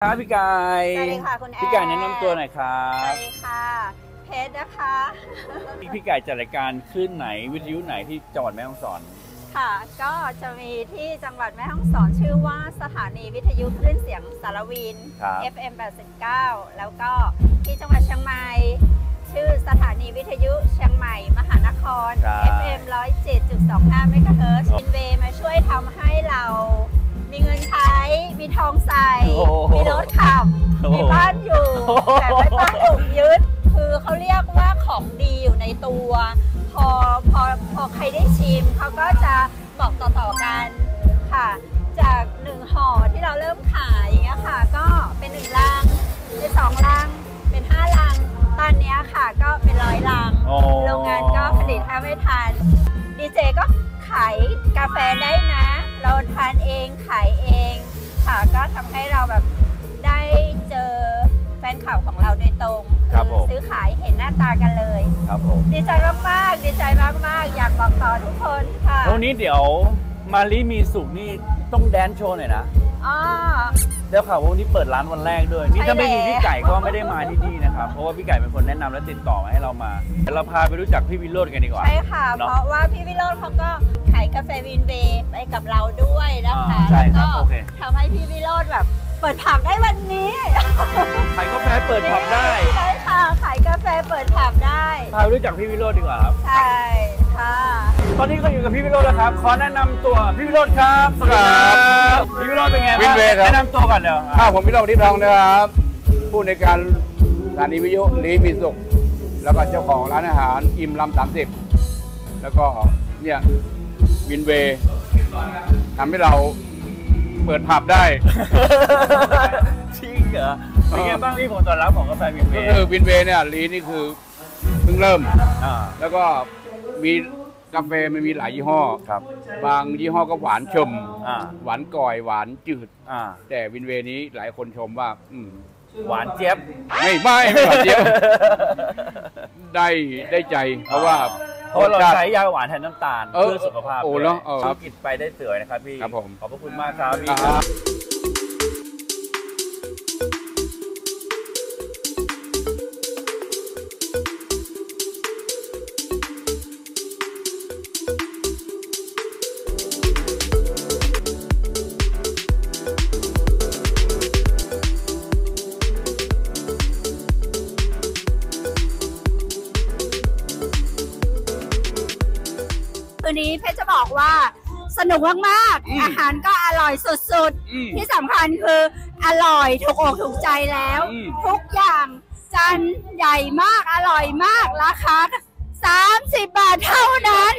ครับพี่กายสวัสดีค่ะคุณแอร์พี่กายแนะนำตัวหน่อยครับสวัสดีค่ะเพชรนะคะพี่กายจัดรายการคลื่นไหนวิทยุไหนที่จังหวัดแม่ฮ่องสอนค่ะก็จะมีที่จังหวัดแม่ฮ่องสอนชื่อว่าสถานีวิทยุคลื่นเสียงสารวิน FM 89แล้วก็ที่จังหวัดเชียงใหม่ชื่อสถานีวิทยุเชียงใหม่มหานคร FM 107.25 เมกะเฮิรตซ์อินเวย์มาช่วยทำให้เรามีเงินใช้มีทองใส่มีรถขับมีบ้านอยู่แต่ไม่ต้องถูกยึดคือเขาเรียกว่าของดีอยู่ในตัวพอใครได้ชิมเขาก็จะบอกต่อๆกันค่ะจาก1ห่อที่เราเริ่มขายอย่างเงี้ยค่ะก็เป็น1ลังเป็น2ลังเป็น5ลังตอนนี้ค่ะก็เป็น100ลังโรงงานก็ผลิตให้ไม่ทันดีเจก็ขายกาแฟได้นะเราทานเองขายเองค่ะก็ทำให้เราแบบได้เจอแฟนคลับของเราโดยตรงซื้อขายเห็นหน้าตากันเลยครับผมดีใจมากๆดีใจมากๆอยากบอกต่อทุกคนค่ะวันนี้เดี๋ยวมาลิมีสุขนี่ต้องแดนโชว์หน่อยนะเดี๋ยวข่าวว่าวันนี้เปิดร้านวันแรกด้วยนี่ถ้าไม่มีพี่ไก่ก็ไม่ได้มาที่นี่นะครับเพราะว่าพี่ไก่เป็นคนแนะนำและติดต่อมาให้เรามาเดี๋ยวเราพาไปรู้จักพี่วิโรจน์กันดีกว่าใช่ค่ะเพราะว่าพี่วิโรจน์เขาก็ขายกาแฟวินเวย์ไปกับเราด้วยนะคะแล้วก็ทำให้พี่วิโรจน์แบบเปิดผับได้วันนี้ขายกาแฟเปิดผับได้ใช่ค่ะขายกาแฟเปิดผับได้พาไปรู้จักพี่วิโรจน์ดีกว่าครับใช่ค่ะตอนนี้ก็อยู่กับพี่วิโรจน์แล้วครับขอแนะนำตัวพี่วิโรจน์ครับสวัสดีครับพี่วิโรจน์เป็นไงบ้างแนะนำตัวก่อนเดี๋ยวผมวิโรจน์ทิพย์ทองนะครับผู้ในการสถานีวิทยุลีมีสุขแล้วก็เจ้าของร้านอาหารอิ่มลำ30แล้วก็เนี่ยวินเวย์ทำให้เราเปิดผับได้จริงเหรอเป็นไงบ้างพี่ผลตอบรับของกาแฟวินเวย์ก็คือวินเวย์เนี่ยลีนี่คือเพิ่งเริ่มแล้วก็มีกาแฟมันมีหลายยี่ห้อครับบางยี่ห้อก็หวานชมหวานก่อยหวานจืดแต่วินเวย์นี้หลายคนชมว่าหวานเจี๊ยบไม่หวานเจี๊ยบได้ใจเพราะว่าเราใช้ยาหวานแทนน้ำตาลเพื่อสุขภาพธุรกิจไปได้สวยนะครับพี่ครับผมขอบพระคุณมากครับพี่วันนี้เพชรจะบอกว่าสนุกมากๆอาหารก็อร่อยสุดๆที่สำคัญคืออร่อยถูกอกถูกใจแล้วทุกอย่างจานใหญ่มากอร่อยมากราคา30 บาทเท่านั้น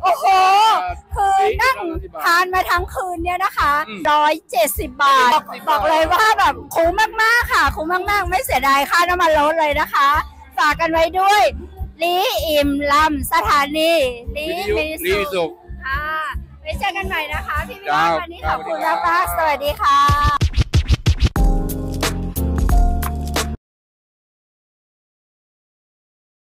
โอ้โหคือนั่งทานมาทั้งคืนเนี่ยนะคะ170 บาทบอกเลยว่าแบบคุ้มมากๆค่ะคุ้มมากๆไม่เสียดายค่าน้ำมันรถเลยนะคะฝากกันไว้ด้วยลีอิ่มลำสถานีลีมีสุขไปเจอกันใหม่นะคะพี่วิโรจน์วันนี้ขอบคุณมากๆสวัสดีค่ะ